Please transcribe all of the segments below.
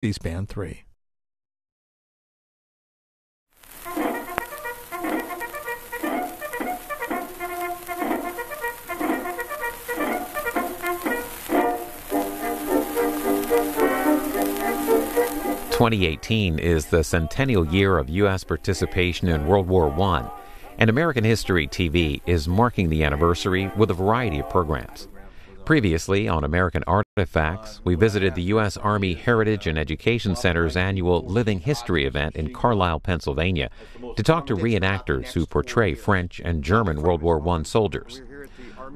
C-SPAN 3. "2018 is the centennial year of U.S. participation in World War I, and American History TV is marking the anniversary with a variety of programs. Previously, on American Artifacts, we visited the U.S. Army Heritage and Education Center's annual Living History event in Carlisle, Pennsylvania, to talk to reenactors who portray French and German World War I soldiers.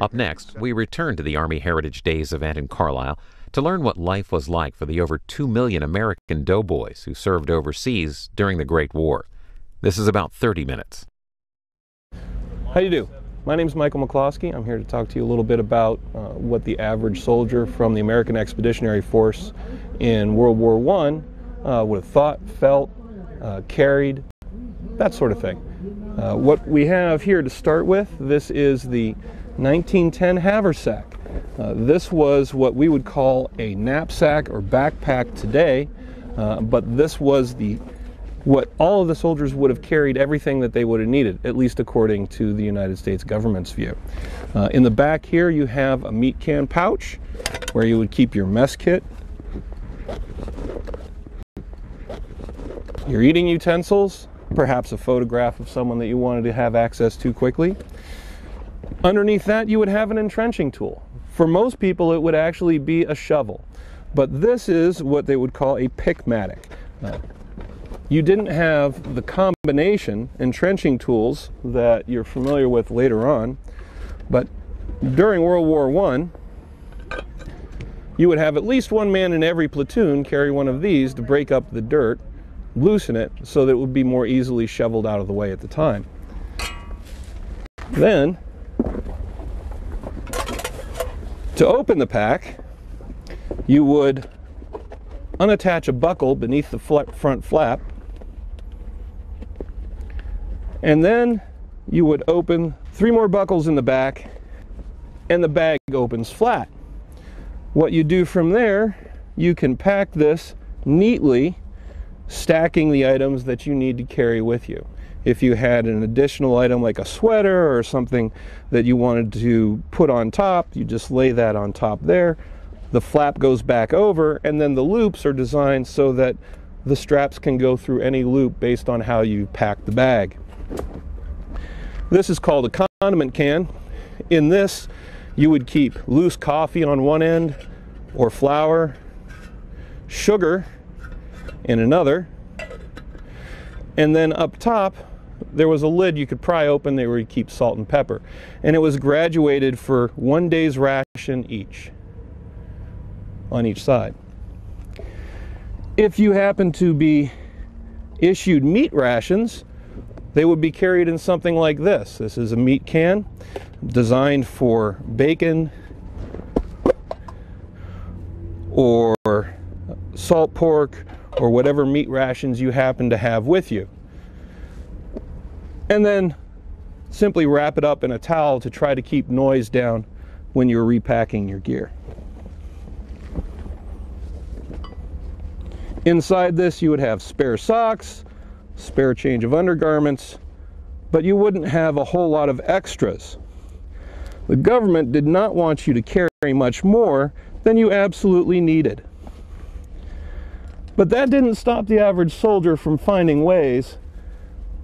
Up next, we return to the Army Heritage Days event in Carlisle to learn what life was like for the over 2 million American doughboys who served overseas during the Great War. This is about 30 minutes. How do you do? My name is Michael McCloskey. I'm here to talk to you a little bit about what the average soldier from the American Expeditionary Force in World War I would have thought, felt, carried, that sort of thing. What we have here to start with, this is the 1910 haversack. This was what we would call a knapsack or backpack today, but this was what all of the soldiers would have carried, everything that they would have needed, at least according to the United States government's view. In the back here you have a meat can pouch where you would keep your mess kit, your eating utensils, perhaps a photograph of someone that you wanted to have access to quickly. Underneath that you would have an entrenching tool. For most people it would actually be a shovel, but this is what they would call a pickmatic. You didn't have the combination entrenching tools that you're familiar with later on, but during World War I, you would have at least one man in every platoon carry one of these to break up the dirt, loosen it so that it would be more easily shoveled out of the way at the time. Then, to open the pack, you would unattach a buckle beneath the front flap, and then you would open 3 more buckles in the back, and the bag opens flat. What you do from there, you can pack this neatly, stacking the items that you need to carry with you. If you had an additional item like a sweater or something that you wanted to put on top, you just lay that on top there. The flap goes back over, and then the loops are designed so that the straps can go through any loop based on how you pack the bag. This is called a condiment can. In this, you would keep loose coffee on one end, or flour, sugar in another, and then up top there was a lid you could pry open that would keep salt and pepper, and it was graduated for 1 day's ration each on each side. If you happen to be issued meat rations, they would be carried in something like this. This is a meat can designed for bacon or salt pork or whatever meat rations you happen to have with you. And then simply wrap it up in a towel to try to keep noise down when you're repacking your gear. Inside this you would have spare socks, spare change of undergarments, but you wouldn't have a whole lot of extras. The government did not want you to carry much more than you absolutely needed. But that didn't stop the average soldier from finding ways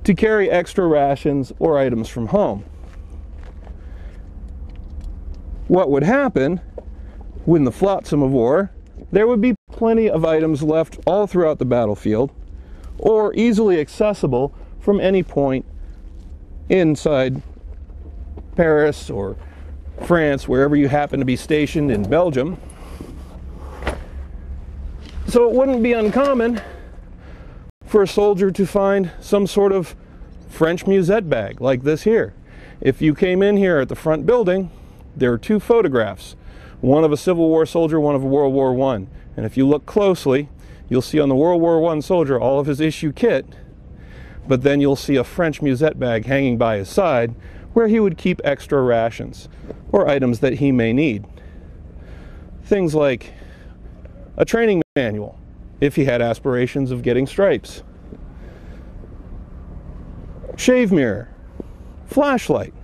to carry extra rations or items from home. What would happen when the flotsam of war, there would be plenty of items left all throughout the battlefield, or easily accessible from any point inside Paris or France, wherever you happen to be stationed in Belgium. So it wouldn't be uncommon for a soldier to find some sort of French musette bag like this here. If you came in here at the front building, there are 2 photographs, one of a Civil War soldier, one of a World War I. And if you look closely, you'll see on the World War I soldier all of his issue kit, but then you'll see a French musette bag hanging by his side where he would keep extra rations or items that he may need. Things like a training manual, if he had aspirations of getting stripes. Shave mirror, flashlight,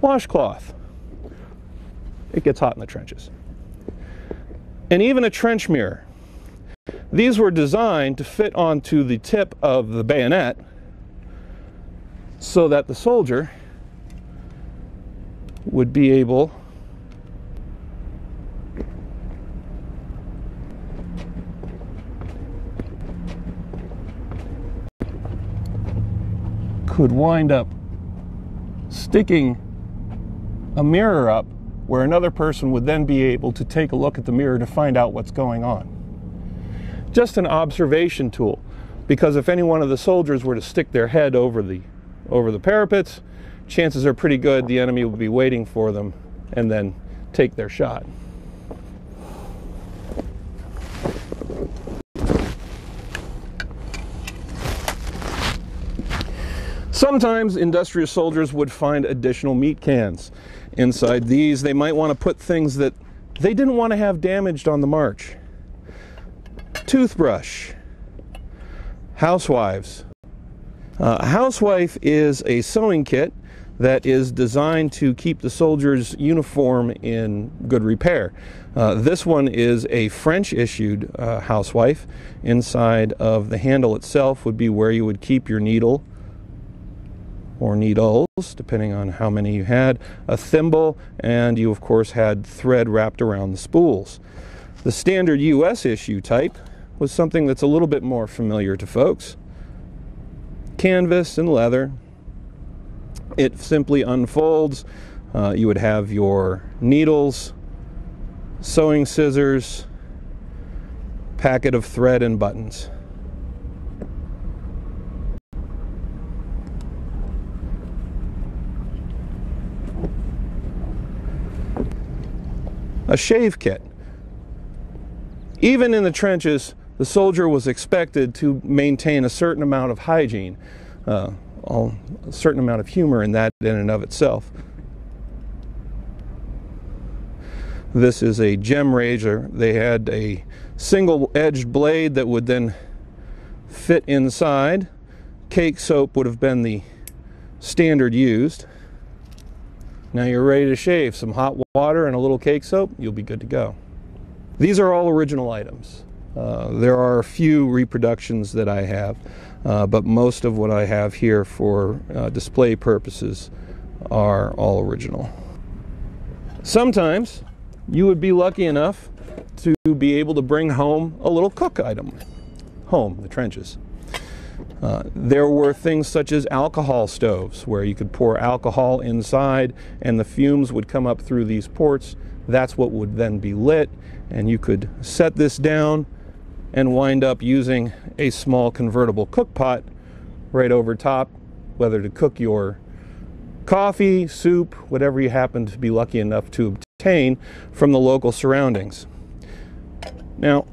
washcloth. It gets hot in the trenches. And even a trench mirror. These were designed to fit onto the tip of the bayonet so that the soldier would be able could wind up sticking a mirror up where another person would then be able to take a look at the mirror to find out what's going on. Just an observation tool, because if any one of the soldiers were to stick their head over the parapets, chances are pretty good the enemy will be waiting for them and then take their shot. Sometimes industrious soldiers would find additional meat cans. Inside these, they might want to put things that they didn't want to have damaged on the march. Toothbrush. Housewives. A housewife is a sewing kit that is designed to keep the soldier's uniform in good repair. This one is a French-issued housewife. Inside of the handle itself would be where you would keep your needle or needles, depending on how many you had, a thimble, and you of course had thread wrapped around the spools. The standard US issue type was something that's a little bit more familiar to folks. Canvas and leather. It simply unfolds. You would have your needles, sewing scissors, packet of thread and buttons. A shave kit. Even in the trenches, the soldier was expected to maintain a certain amount of hygiene, a certain amount of humor in that in and of itself. This is a gem razor. They had a single-edged blade that would then fit inside. Cake soap would have been the standard used. Now you're ready to shave. Some hot water and a little cake soap, you'll be good to go. These are all original items. There are a few reproductions that I have, but most of what I have here for display purposes are all original. Sometimes you would be lucky enough to be able to bring home a little cook item. Home, the trenches. There were things such as alcohol stoves where you could pour alcohol inside and the fumes would come up through these ports. That's what would then be lit, and you could set this down and wind up using a small convertible cook pot right over top, whether to cook your coffee, soup, whatever you happen to be lucky enough to obtain from the local surroundings. Now,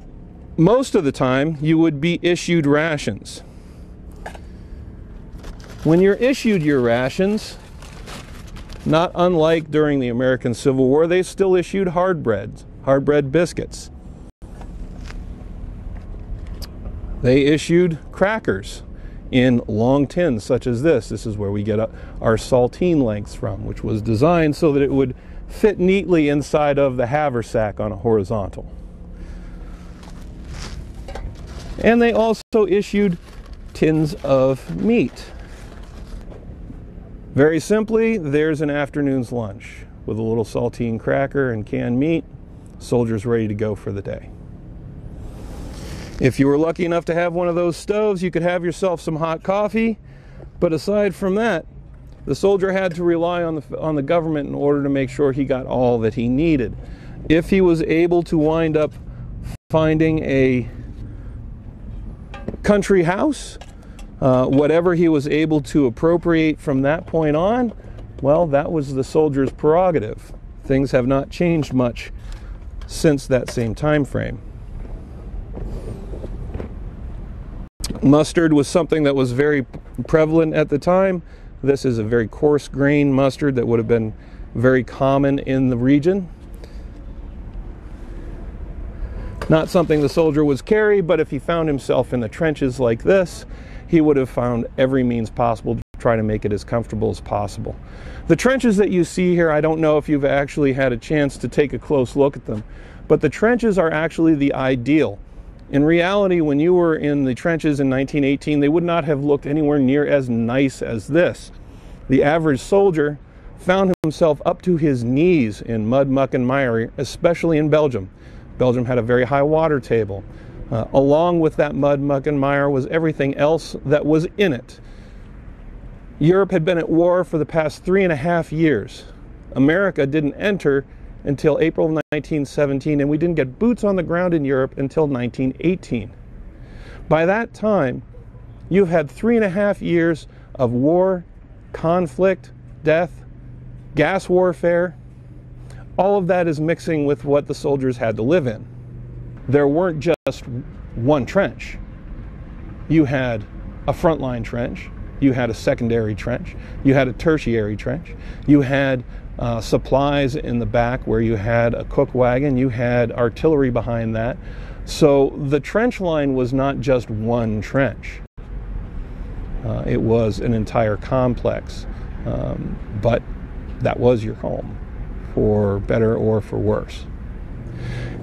most of the time you would be issued rations. When you're issued your rations, not unlike during the American Civil War, they still issued hard bread biscuits. They issued crackers in long tins such as this. This is where we get our saltine lengths from, which was designed so that it would fit neatly inside of the haversack on a horizontal. And they also issued tins of meat. Very simply, there's an afternoon's lunch with a little saltine cracker and canned meat. Soldiers ready to go for the day. If you were lucky enough to have one of those stoves, you could have yourself some hot coffee. But aside from that, the soldier had to rely on the government in order to make sure he got all that he needed. If he was able to wind up finding a country house, whatever he was able to appropriate from that point on, well, that was the soldier's prerogative. Things have not changed much since that same time frame. Mustard was something that was very prevalent at the time. This is a very coarse grain mustard that would have been very common in the region. Not something the soldier was carry, but if he found himself in the trenches like this, he would have found every means possible to try to make it as comfortable as possible. The trenches that you see here, I don't know if you've actually had a chance to take a close look at them, but the trenches are actually the ideal. In reality, when you were in the trenches in 1918, they would not have looked anywhere near as nice as this. The average soldier found himself up to his knees in mud, muck, and mire, especially in Belgium. Belgium had a very high water table. Along with that mud, muck, and mire was everything else that was in it. Europe had been at war for the past 3.5 years. America didn't enter until April of 1917, and we didn't get boots on the ground in Europe until 1918. By that time, you've had 3.5 years of war, conflict, death, gas warfare. All of that is mixing with what the soldiers had to live in. There weren't just one trench. You had a frontline trench, you had a secondary trench, you had a tertiary trench, you had supplies in the back where you had a cook wagon, you had artillery behind that. So the trench line was not just one trench. It was an entire complex, but that was your home, for better or for worse.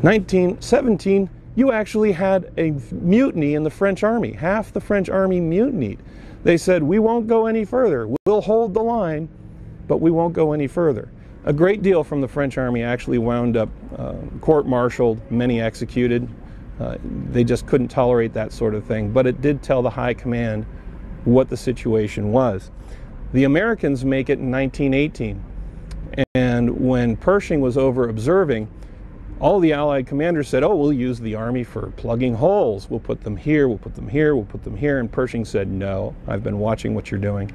1917, you actually had a mutiny in the French army. Half the French army mutinied. They said, we won't go any further. We'll hold the line, but we won't go any further. A great deal from the French army actually wound up court-martialed, many executed. They just couldn't tolerate that sort of thing, but it did tell the high command what the situation was. The Americans make it in 1918, and when Pershing was over observing, all the Allied commanders said, oh, we'll use the army for plugging holes. We'll put them here, we'll put them here, we'll put them here. And Pershing said, no, I've been watching what you're doing.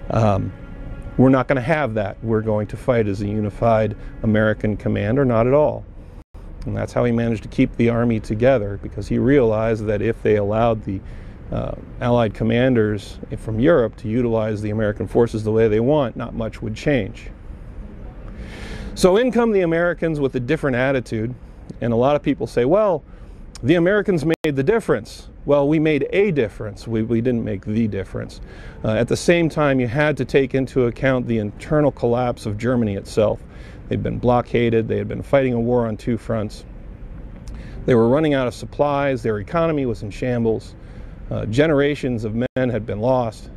We're not going to have that. We're going to fight as a unified American command, or not at all. And that's how he managed to keep the army together, because he realized that if they allowed the Allied commanders from Europe to utilize the American forces the way they want, not much would change. So in come the Americans with a different attitude, and a lot of people say, well, the Americans made the difference. Well, we made a difference. We didn't make the difference. At the same time, you had to take into account the internal collapse of Germany itself. They'd been blockaded. They had been fighting a war on two fronts. They were running out of supplies. Their economy was in shambles. Generations of men had been lost.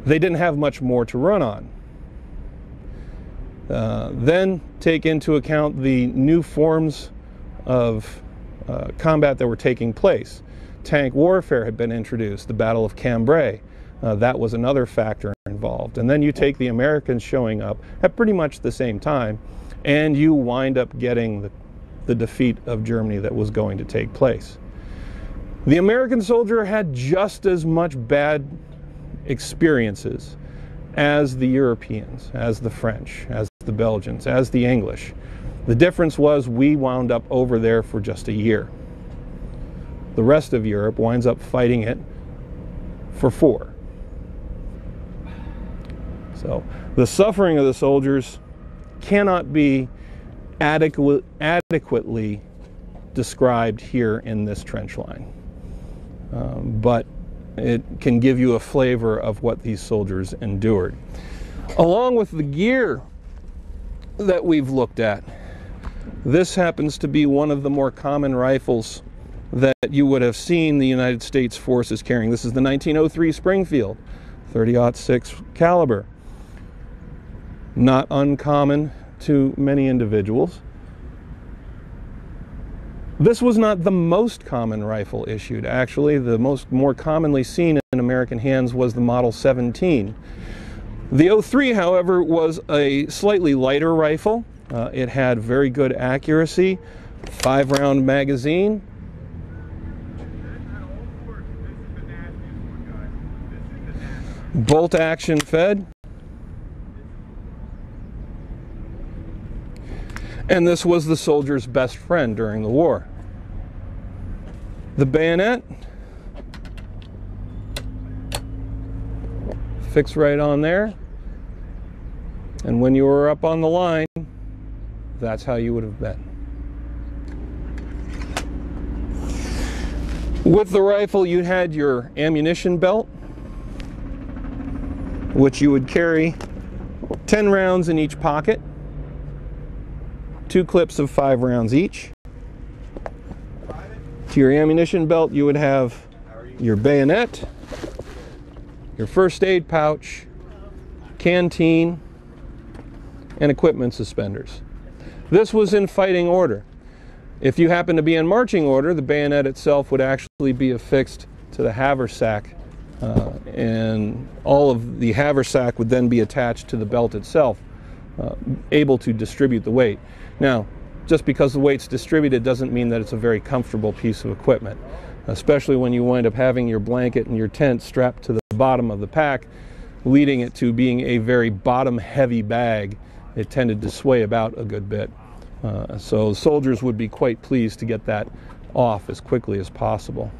They didn't have much more to run on. Then take into account the new forms of combat that were taking place. Tank warfare had been introduced, the Battle of Cambrai. That was another factor involved. And then you take the Americans showing up at pretty much the same time, and you wind up getting the defeat of Germany that was going to take place. The American soldier had just as much bad experiences as the Europeans, as the French, as the Belgians, as the English. The difference was we wound up over there for just a year. The rest of Europe winds up fighting it for 4. So the suffering of the soldiers cannot be adequately described here in this trench line. But it can give you a flavor of what these soldiers endured. Along with the gear that we've looked at, this happens to be one of the more common rifles that you would have seen the United States forces carrying. This is the 1903 Springfield, 30-06 caliber. Not uncommon to many individuals. This was not the most common rifle issued. Actually, the more commonly seen in American hands was the Model 17. The 03, however, was a slightly lighter rifle. It had very good accuracy, 5-round magazine. Bolt action fed. And this was the soldier's best friend during the war. The bayonet, fixed right on there. And when you were up on the line, that's how you would have been. With the rifle, you had your ammunition belt, which you would carry 10 rounds in each pocket, 2 clips of 5 rounds each. To your ammunition belt, you would have your bayonet, your first aid pouch, canteen, and equipment suspenders. This was in fighting order. If you happen to be in marching order, the bayonet itself would actually be affixed to the haversack, and all of the haversack would then be attached to the belt itself, able to distribute the weight. Now, just because the weight's distributed doesn't mean that it's a very comfortable piece of equipment, especially when you wind up having your blanket and your tent strapped to the bottom of the pack, leading it to being a very bottom-heavy bag. It tended to sway about a good bit. So soldiers would be quite pleased to get that off as quickly as possible.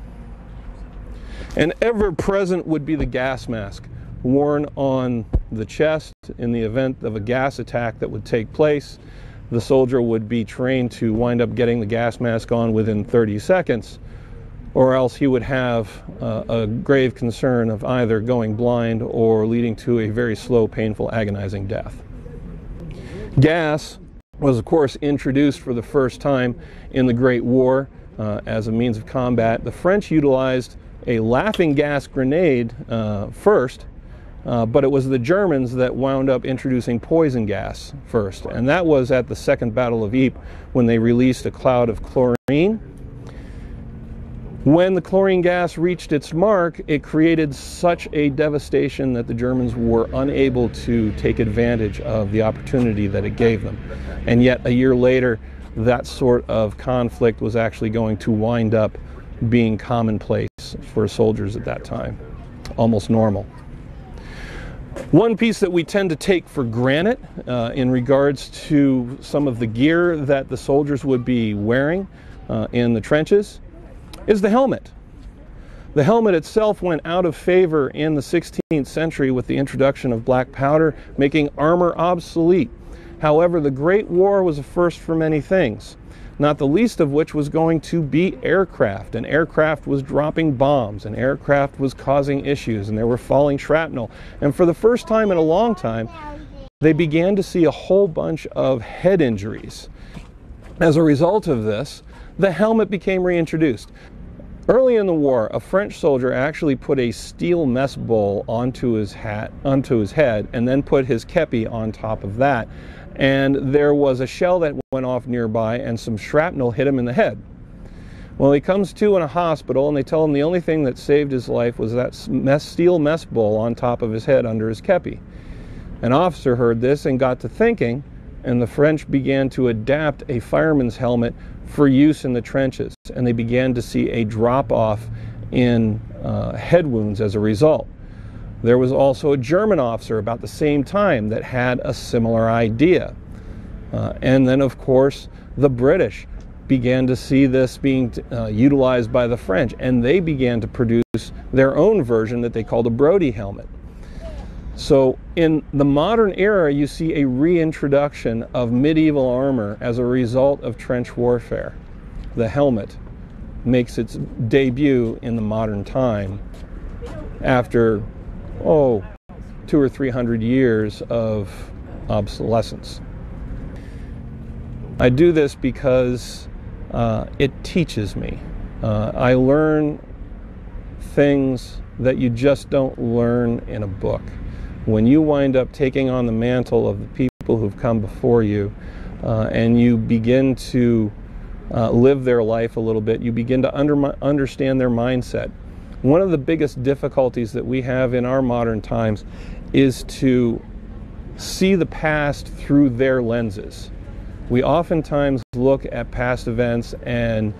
And ever present would be the gas mask, worn on the chest in the event of a gas attack that would take place. The soldier would be trained to wind up getting the gas mask on within 30 seconds, or else he would have a grave concern of either going blind or leading to a very slow, painful, agonizing death. Gas was, of course, introduced for the first time in the Great War as a means of combat. The French utilized a laughing gas grenade first, but it was the Germans that wound up introducing poison gas first, and that was at the Second Battle of Ypres when they released a cloud of chlorine. When the chlorine gas reached its mark, it created such a devastation that the Germans were unable to take advantage of the opportunity that it gave them. And yet, a year later, that sort of conflict was actually going to wind up being commonplace for soldiers at that time, almost normal. One piece that we tend to take for granted in regards to some of the gear that the soldiers would be wearing in the trenches is the helmet. The helmet itself went out of favor in the 16th century with the introduction of black powder, making armor obsolete. However, the Great War was a first for many things, not the least of which was going to be aircraft. And aircraft was dropping bombs, and aircraft was causing issues, and there were falling shrapnel. And for the first time in a long time, they began to see a whole bunch of head injuries. As a result of this, the helmet became reintroduced. Early in the war, a French soldier actually put a steel mess bowl onto his head, and then put his kepi on top of that. And there was a shell that went off nearby, and some shrapnel hit him in the head. Well, he comes to in a hospital, and they tell him the only thing that saved his life was that steel mess bowl on top of his head under his kepi. An officer heard this and got to thinking, and the French began to adapt a fireman's helmet for use in the trenches, and they began to see a drop-off in head wounds as a result. There was also a German officer about the same time that had a similar idea. And then, of course, the British began to see this being utilized by the French, and they began to produce their own version that they called a Brodie helmet. So in the modern era, you see a reintroduction of medieval armor as a result of trench warfare. The helmet makes its debut in the modern time after, 200 or 300 years of obsolescence. I do this because it teaches me. I learn things that you just don't learn in a book. When you wind up taking on the mantle of the people who've come before you, and you begin to live their life a little bit, you begin to understand their mindset. One of the biggest difficulties that we have in our modern times is to see the past through their lenses. We oftentimes look at past events and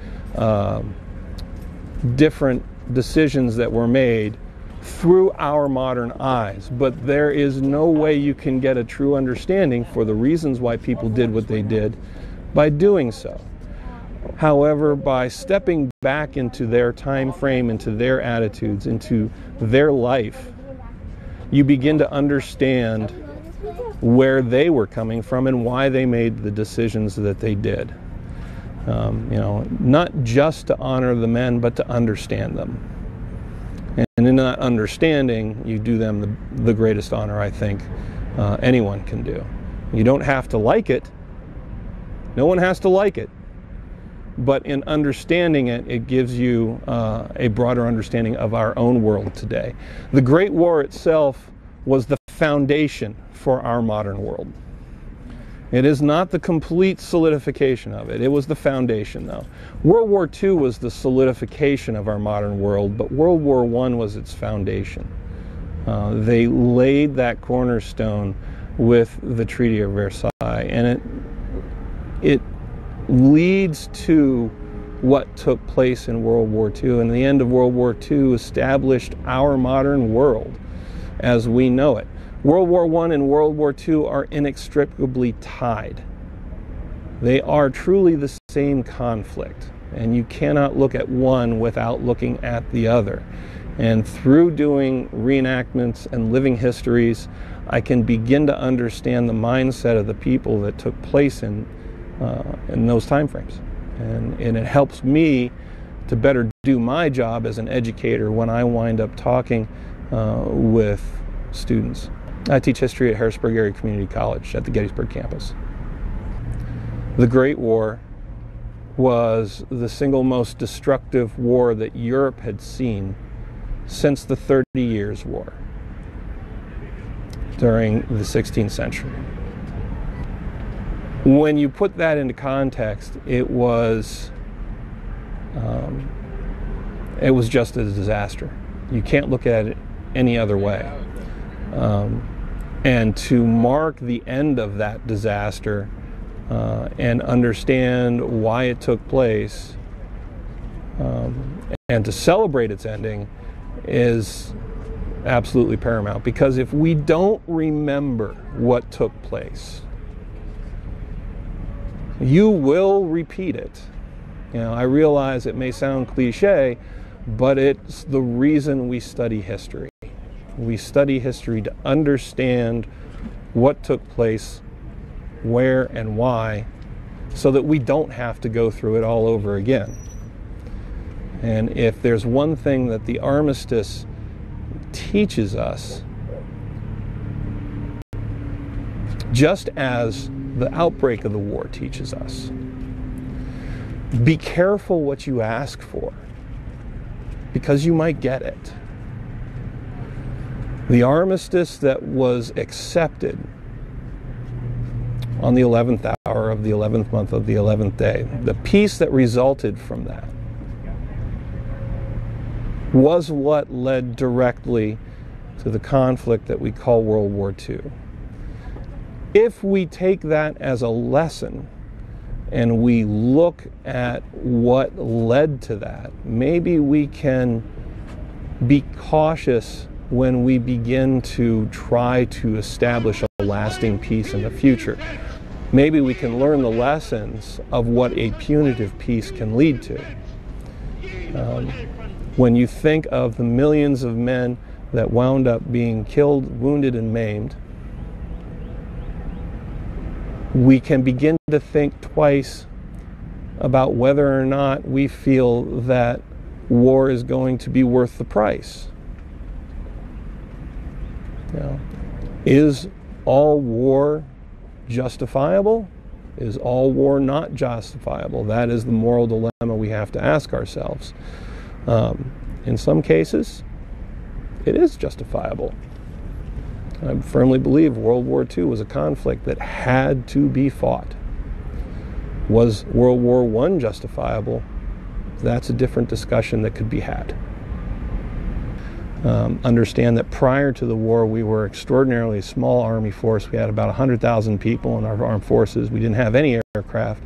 different decisions that were made through our modern eyes, but there is no way you can get a true understanding for the reasons why people did what they did by doing so. However, by stepping back into their time frame, into their attitudes, into their life, you begin to understand where they were coming from and why they made the decisions that they did. Not just to honor the men, but to understand them. And in that understanding, you do them the greatest honor, I think, anyone can do. You don't have to like it. No one has to like it. But in understanding it, it gives you a broader understanding of our own world today. The Great War itself was the foundation for our modern world. It is not the complete solidification of it. It was the foundation, though. World War II was the solidification of our modern world, but World War I was its foundation. They laid that cornerstone with the Treaty of Versailles, and it leads to what took place in World War II. And the end of World War II established our modern world as we know it. World War I and World War II are inextricably tied. They are truly the same conflict, and you cannot look at one without looking at the other. And through doing reenactments and living histories, I can begin to understand the mindset of the people that took place in those time frames. And it helps me to better do my job as an educator when I wind up talking with students. I teach history at Harrisburg Area Community College at the Gettysburg campus. The Great War was the single most destructive war that Europe had seen since the 30 Years' War during the 16th century. When you put that into context, it was just a disaster. You can't look at it any other way. And to mark the end of that disaster and understand why it took place and to celebrate its ending is absolutely paramount. Because if we don't remember what took place, you will repeat it. I realize it may sound cliche, but it's the reason we study history. We study history to understand what took place, where and why, so that we don't have to go through it all over again. And if there's one thing that the armistice teaches us, just as the outbreak of the war teaches us, be careful what you ask for, because you might get it. The armistice that was accepted on the 11th hour of the 11th month of the 11th day, the peace that resulted from that, was what led directly to the conflict that we call World War II. If we take that as a lesson and we look at what led to that, maybe we can be cautious when we begin to try to establish a lasting peace in the future. Maybe we can learn the lessons of what a punitive peace can lead to. When you think of the millions of men that wound up being killed, wounded, and maimed, we can begin to think twice about whether or not we feel that war is going to be worth the price. Is all war justifiable? Is all war not justifiable? That is the moral dilemma we have to ask ourselves. In some cases, it is justifiable. I firmly believe World War II was a conflict that had to be fought. Was World War I justifiable? That's a different discussion that could be had. Understand that prior to the war, we were extraordinarily a small Army force. We had about 100,000 people in our armed forces. We didn't have any aircraft.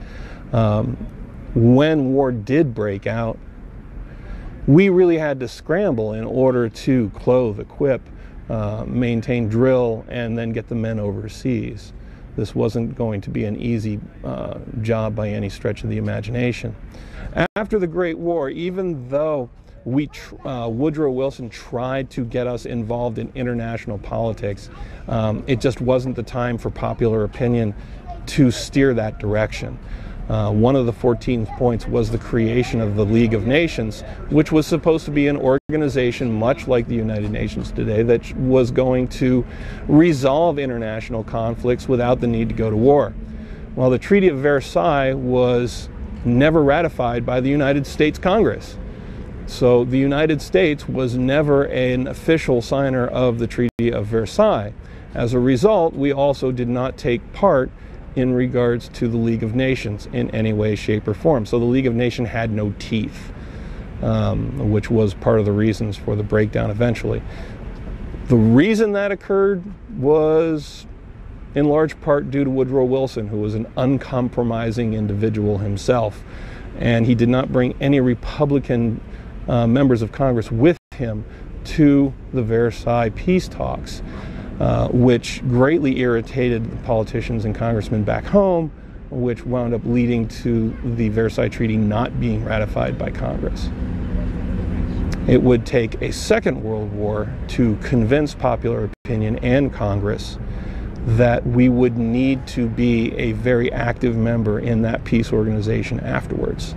When war did break out, we really had to scramble in order to clothe, equip, maintain drill, and then get the men overseas. This wasn't going to be an easy job by any stretch of the imagination. After the Great War, even though Woodrow Wilson tried to get us involved in international politics, it just wasn't the time for popular opinion to steer that direction. One of the 14 points was the creation of the League of Nations, which was supposed to be an organization much like the United Nations today that was going to resolve international conflicts without the need to go to war. Well, the Treaty of Versailles was never ratified by the United States Congress. So the United States was never an official signer of the Treaty of Versailles. As a result, we also did not take part in regards to the League of Nations in any way, shape, or form. So the League of Nations had no teeth, which was part of the reasons for the breakdown eventually. The reason that occurred was in large part due to Woodrow Wilson, who was an uncompromising individual himself, and he did not bring any Republican members of Congress with him to the Versailles peace talks, which greatly irritated the politicians and congressmen back home, which wound up leading to the Versailles Treaty not being ratified by Congress. It would take a second World War to convince popular opinion and Congress that we would need to be a very active member in that peace organization afterwards.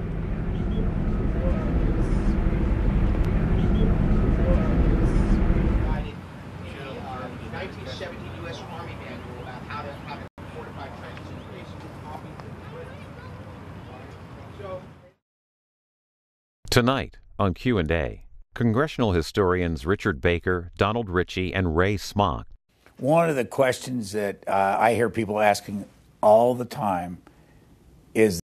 Tonight on Q&A, congressional historians Richard Baker, Donald Ritchie, and Ray Smock. One of the questions that I hear people asking all the time is